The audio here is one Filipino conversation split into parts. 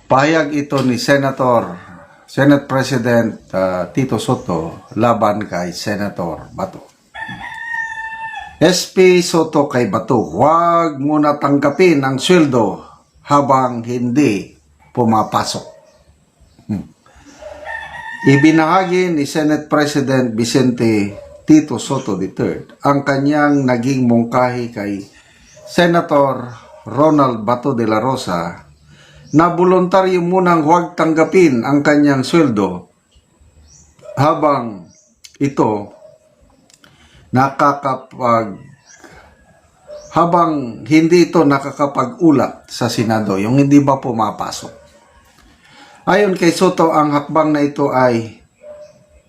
Pahayag ito ni Senate President Tito Soto laban kay Senator Bato. SP Soto kay Bato, huwag muna tanggapin ang sweldo habang hindi pumapasok. Ibinahagi ni Senate President Vicente Tito Soto III ang kanyang naging mungkahi kay Senator Ronald Bato de la Rosa na voluntaryo munang huwag tanggapin ang kanyang sweldo habang ito habang hindi ito nakakapag-ulat sa Senado, yung hindi ba pumapasok. Ayon kay Soto, ang hakbang na ito ay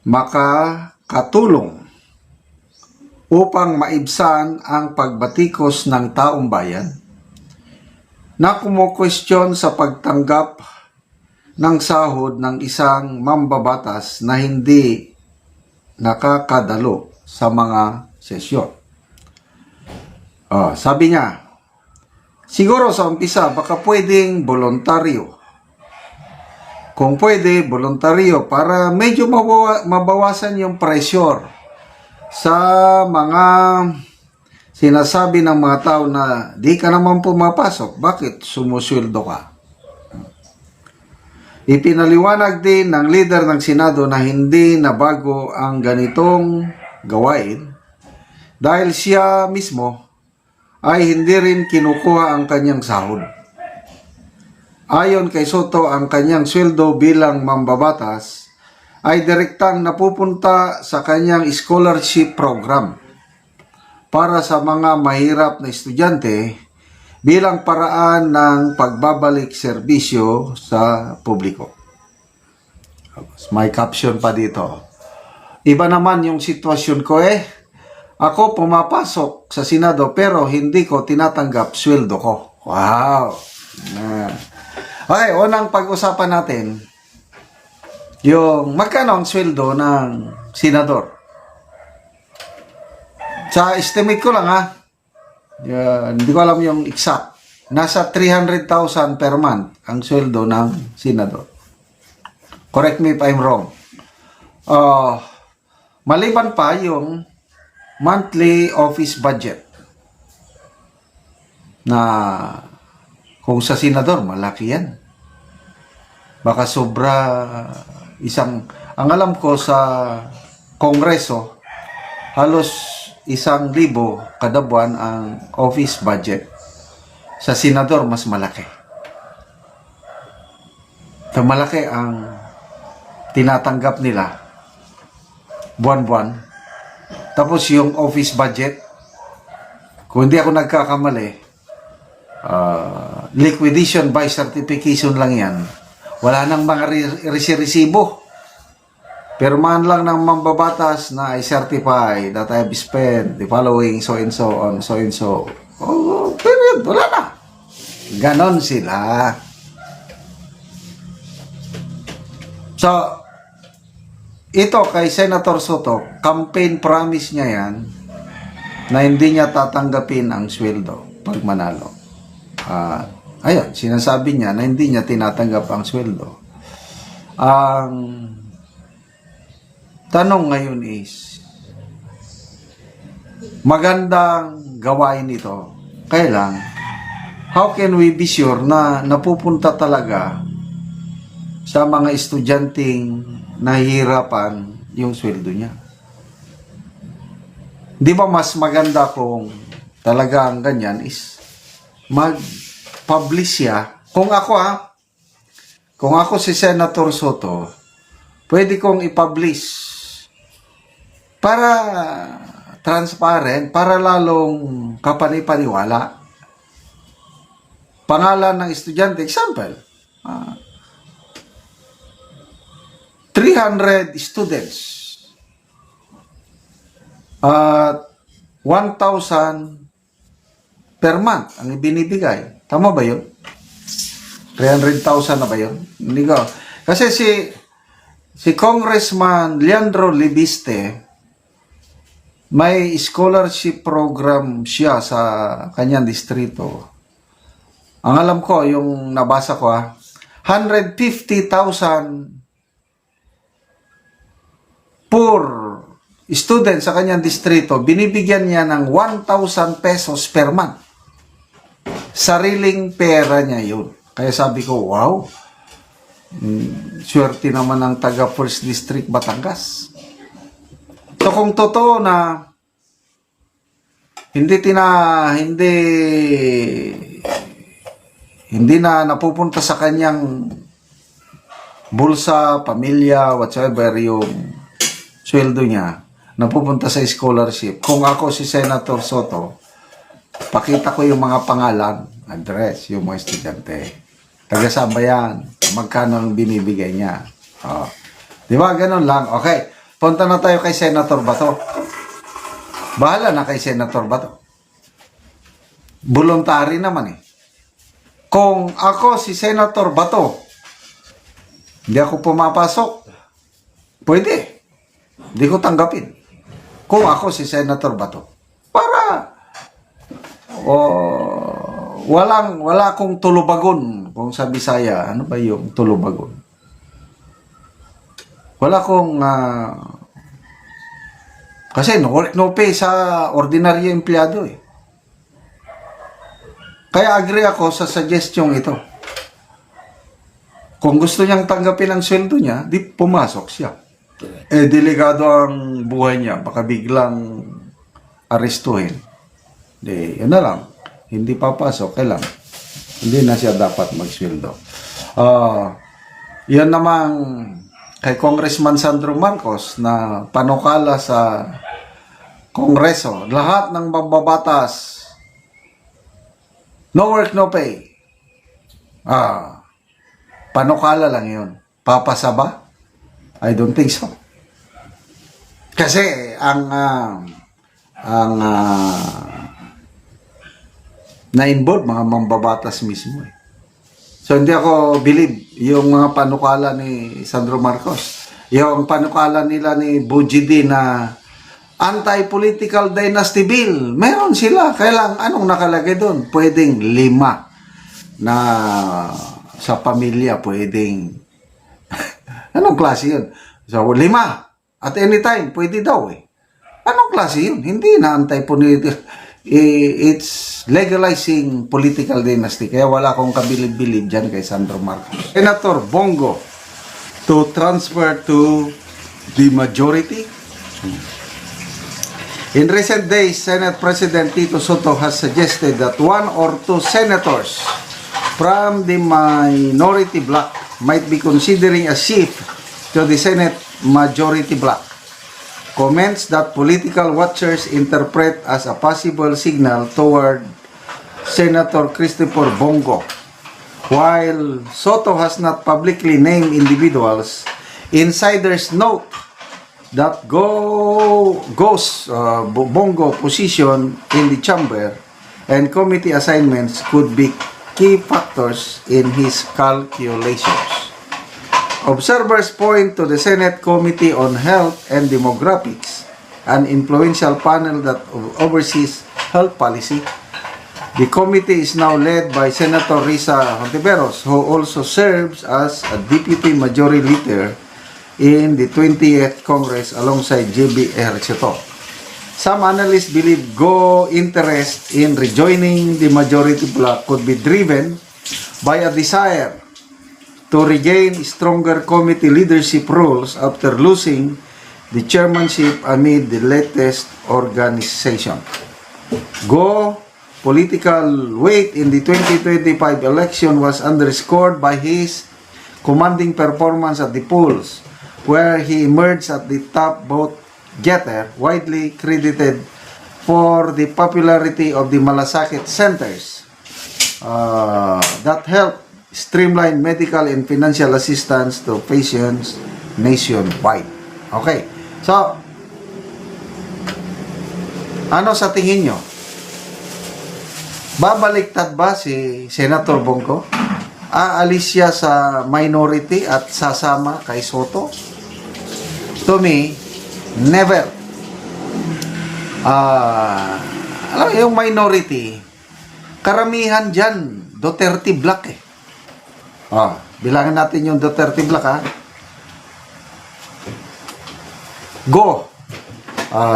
makakatulong upang maibsan ang pagbatikos ng taong bayan na kumukwestiyon sa pagtanggap ng sahod ng isang mambabatas na hindi nakakadalo sa mga sesyon. Sabi niya, siguro sa umpisa baka pwedeng voluntaryo. Kung pwede, voluntaryo para medyo mabawasan yung pressure sa mga sinasabi ng mga tao na di ka naman pumapasok, bakit sumusweldo ka? Ipinaliwanag din ng leader ng Senado na hindi nabago ang ganitong gawain dahil siya mismo ay hindi rin kinukuha ang kanyang sahod. Ayon kay Soto, ang kanyang sweldo bilang mambabatas ay direktang napupunta sa kanyang scholarship program para sa mga mahirap na estudyante bilang paraan ng pagbabalik serbisyo sa publiko. May caption pa dito. Iba naman yung sitwasyon ko Ako pumapasok sa Senado pero hindi ko tinatanggap sweldo ko. Wow! Okay, unang pag-usapan natin yung magkano ang sweldo ng senador. Sa estimate ko lang hindi ko alam yung exact. Nasa 300,000 per month ang sweldo ng senador. Correct me if I'm wrong. Maliban pa yung monthly office budget na kung sa senador, malaki yan. Baka sobra ang alam ko sa Kongreso, halos 1,000 kada buwan ang office budget. Sa senador, mas malaki. So, malaki ang tinatanggap nila buwan-buwan. Tapos yung office budget, kung hindi ako nagkakamali, liquidation by certification lang yan. Wala nang mga resibo. Pirmahan lang ng mambabatas na I certify that I have spent the following so and so on, so and so. Period. Wala na. Ganon sila. So, ito kay Senator Soto, campaign promise niya yan na hindi niya tatanggapin ang sweldo pag manalo. Ayun, sinasabi niya na hindi niya tinatanggap ang sweldo. Ang tanong ngayon is, magandang gawain ito. Kaya how can we be sure na napupunta talaga sa mga estudyanteng nahihirapan yung sweldo niya? Di ba mas maganda kung talagang ganyan is mag-publish siya? Kung ako si Senator Soto, pwede kong i-publish para transparent, para lalong kapanipaniwala. Pangalan ng estudyante, example, 300 students at 1,000 per month ang ibinibigay. Tama ba yun? 300,000 na ba yun? Hindi ko. Kasi si Congressman Leandro Libiste, may scholarship program siya sa kanyang distrito. Ang alam ko, yung nabasa ko 150,000 per student sa kanyang distrito, binibigyan niya ng 1,000 pesos per month. Sariling pera niya yun. Kaya sabi ko, wow, swerte naman ang taga First District Batangas. So kung totoo na hindi na napupunta sa kanyang bulsa, pamilya, whatsoever yung sweldo niya, napupunta sa scholarship. Kung ako si Senator Soto, pakita ko yung mga pangalan, address, yung mga estudyante. Taga-saan ba yan? Magkano ang binibigay niya? Oh. Di ba? Ganun lang. Okay. Punta na tayo kay Senator Bato. Bahala na kay Senator Bato. Voluntary naman eh. Kung ako si Senator Bato, hindi ako pumapasok, pwede. Hindi ko tanggapin. Kung ako si Senator Bato. Para wala akong tulubagon. Kung sa Bisaya, ano ba yung tulubagon? Wala akong kasi no work no pay sa ordinaryo empleyado eh. Kaya agree ako sa suggestion ito. Kung gusto niyang tanggapin ang sweldo niya, di pumasok siya. Delikado ang buhay niya. Baka biglang arestuhin. Yun na lang. Hindi papasok. Kailan? Hindi na siya dapat magsweldo. Yan namang kay Congressman Sandro Marcos na panukala sa Kongreso. Lahat ng mambabatas, no work, no pay. Panukala lang yun. Papasa ba? I don't think so. Kasi ang na-involve mga mambabatas mismo eh. So hindi ako believe yung mga panukala ni Sandro Marcos. Yung panukala nila ni Bujidi na anti-political dynasty bill. Meron sila. Kailang anong nakalagay doon? Pwedeng 5 na sa pamilya pwedeng anong klase yun? So, 5. At any time, pwede daw eh. Anong klase yun? Hindi na anti-political. It's legalizing political dynasty. Kaya wala akong kabilib-bilib dyan kay Sandro Marcos. Senator Bongo to transfer to the majority. In recent days, Senate President Tito Soto has suggested that 1 or 2 senators from the minority bloc might be considering a shift to the Senate majority bloc. Comments that political watchers interpret as a possible signal toward Senator Christopher Bongo. While Soto has not publicly named individuals, insiders note that Bongo position in the chamber and committee assignments could be key factors in his calculations. Observers point to the Senate Committee on Health and Demographics, an influential panel that oversees health policy. The committee is now led by Senator Risa Hontiveros, who also serves as a Deputy Majority Leader in the 20th Congress alongside J.B. Ejercito. Some analysts believe Go interest in rejoining the majority bloc could be driven by a desire to regain stronger committee leadership roles after losing the chairmanship amid the latest organization. Go political weight in the 2025 election was underscored by his commanding performance at the polls, where he emerged at the top vote getter, widely credited for the popularity of the Malasakit centers that helped streamline medical and financial assistance to patients nationwide. Okay. So, ano sa tingin nyo? Babaliktad ba si Senator Bongo? Aalis siya sa minority at sasama kay Soto? To me, never. Alam mo, yung minority, karamihan dyan, Duterte Black eh. Bilangin natin yung Duterte Black, ha? Go!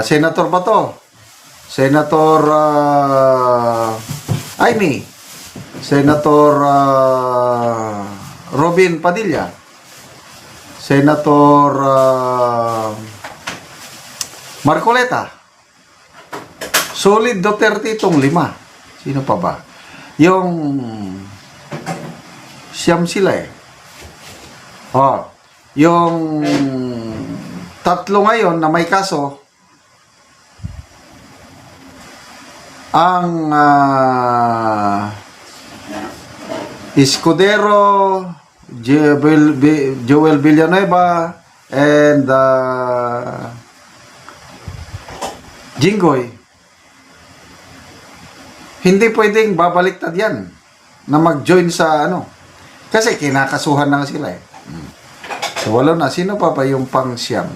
Senator Bato. Senator Amy. Senator Robin Padilla. Senator Marcoleta. Solid Duterte itong 5. Sino pa ba? Yung siyam sila eh. Yung tatlo ngayon na may kaso, ang Escudero, Joel Villanueva, and Jinggoy, hindi pwedeng babaliktad yan na mag-join sa kasi kinakasuhan na sila eh. So wala na. Sino pa yung pang siyam?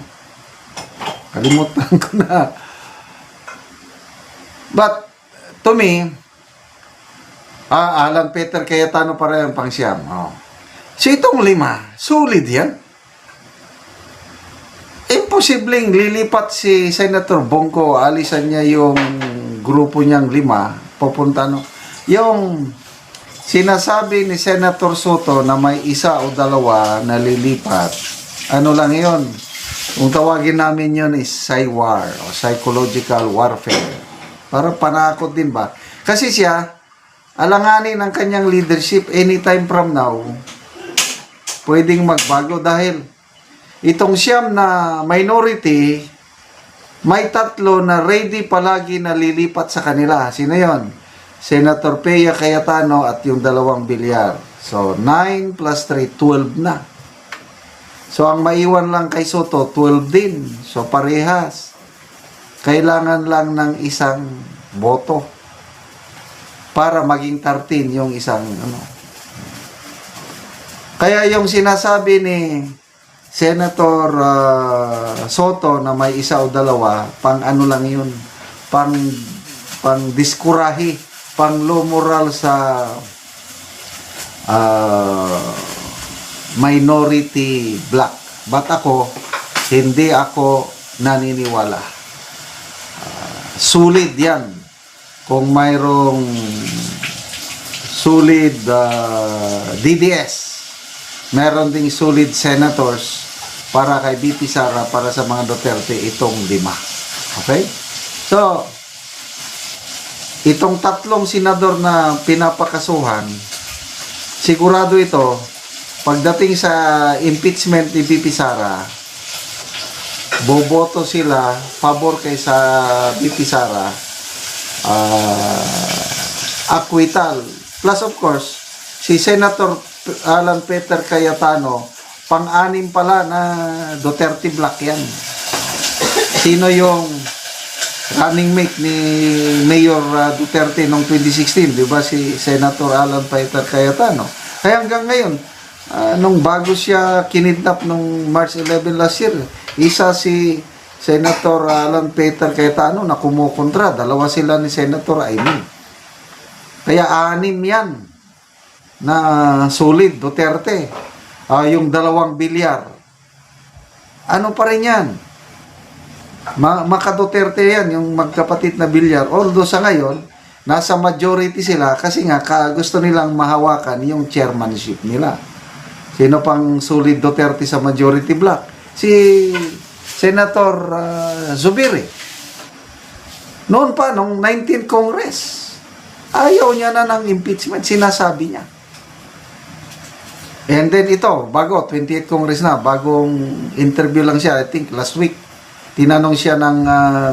Kalimutan ko na. But to me, Alan Peter Cayetano para yung pang siyam. So itong 5, solid yan. Imposibleng lilipat si Senator Bongo, alisan niya yung grupo niyang 5, pupunta yung sinasabi ni Senator Soto na may 1 o 2 na lilipat. Ano lang yon? Kung tawagin namin yon is PsyWar o psychological warfare. Para panakot din ba? Kasi siya, alanganin ang kanyang leadership anytime from now, pwedeng magbago dahil itong siyam na minority, may 3 na ready palagi na lilipat sa kanila. Sino yon? Senator Pea Cayetano at yung 2 Villar. So, 9 plus 3, 12 na. So, ang maiwan lang kay Soto, 12 din. So, parehas. Kailangan lang ng 1 boto para maging 13 yung isang Kaya yung sinasabi ni Senator Soto na may 1 o 2, pang lang yun, pang diskurahi, pang low moral sa minority black. But ako, hindi ako naniniwala. Sulit yan. Kung mayroong sulit DDS, meron ding sulit senators para kay BP Sara, para sa mga Duterte, itong 5. Okay? So, itong 3 senador na pinapakasuhan, sigurado ito, pagdating sa impeachment ni BP Sara, boboto sila pabor kay sa BP Sara, acquittal. Plus of course, si Senator Alan Peter Cayetano, pang-6 pala na Duterte Black yan. Sino yung running mate ni Mayor Duterte noong 2016, di ba, si Senator Alan Peter Cayetano? Kaya hanggang ngayon, nung bago siya kinidnap nung March 11 last year, isa si Senator Alan Peter Cayetano na kumukontra, 2 sila ni Senator Amy. Kaya 6 yan na solid Duterte. Yung 2 Villar, ano pa rin yan? Maka-Duterte yan, yung magkapatid na Villar. Although sa ngayon, nasa majority sila kasi nga gusto nilang mahawakan yung chairmanship nila. Sino pang solid Duterte sa majority block? Si Senator Zubiri. Noon pa, nung 19th Congress, ayaw niya na ng impeachment, sinasabi niya. And then ito, bago, 28th Congress na, bagong interview lang siya, I think last week, tinanong siya ng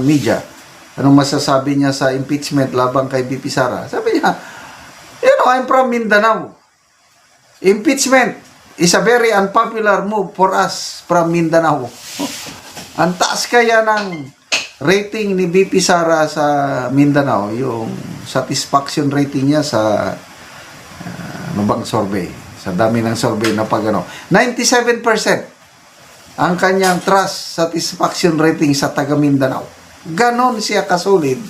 media, anong masasabi niya sa impeachment labang kay BP Sara. Sabi niya, I'm from Mindanao. Impeachment is a very unpopular move for us from Mindanao. Ang taas kaya ng rating ni BP Sara sa Mindanao, yung satisfaction rating niya sa survey, sa dami ng survey na 97% ang kanyang trust satisfaction rating sa taga Mindanao. Ganon siya kasolid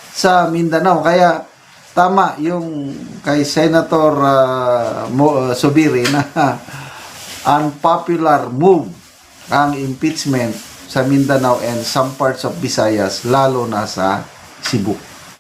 sa Mindanao. Kaya tama yung kay Senator Subiri na unpopular move ang impeachment sa Mindanao and some parts of Visayas, lalo na sa Cebu.